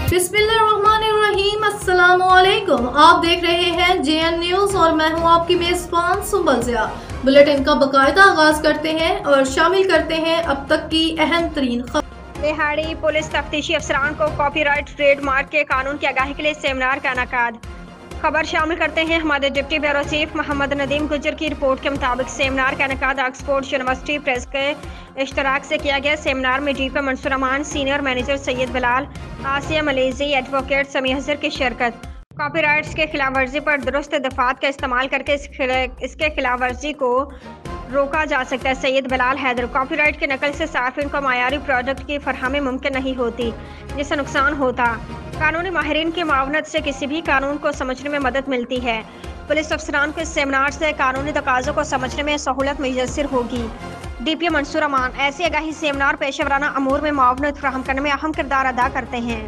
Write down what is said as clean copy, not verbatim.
बिस्मिल्लाहिर्रहमानिर्रहीम, अस्सलामुअलैकुम। आप देख रहे हैं JN न्यूज और मैं हूं आपकी मेजबान सुंबल ज़िया। बुलेटिन का बाकायदा आगाज करते हैं और शामिल करते हैं अब तक की अहम तरीन खबर। दिहाड़ी पुलिस तफ्तीशी अफसरान को कॉपीराइट ट्रेडमार्क के कानून की आगाही के लिए सेमिनार का इनेकाद। खबर शामिल करते हैं हमारे deputy bureau chief Mohammad Nadeem Gujjar की रिपोर्ट के मुताबिक सेमिनार का इनेकाद ऑक्सफोर्ड यूनिवर्सिटी प्रेस के इश्तराक से किया गया। सेमिनार में डीपी मंसूर अमान, सीनियर मैनेजर सैयद बिलाल, आसिया मलेजी, एडवोकेट समी हज़र की शिरकत। कॉपीराइट्स के खिलाफ वर्जी पर दुरुस्त दफात का इस्तेमाल करके इसके खिलाफ वर्जी को रोका जा सकता है। सैयद बिलाल हैदर, कॉपीराइट की नकल से सार्फिन को मायारी प्रोडक्ट की फरहमी मुमकिन नहीं होती जिससे नुकसान होता। कानूनी माहिरीन की मावनत से किसी भी कानून को समझने में मदद मिलती है। पुलिस अफसरान को इस सेमिनार से कानूनी तकाज़ों को समझने में सहूलत मुयस्सर होगी। DP मंसूर अमान, ऐसी आगाही सेमिनार पेशेवराना अमूर में मावनत फराहम करने में अहम किरदार अदा करते हैं।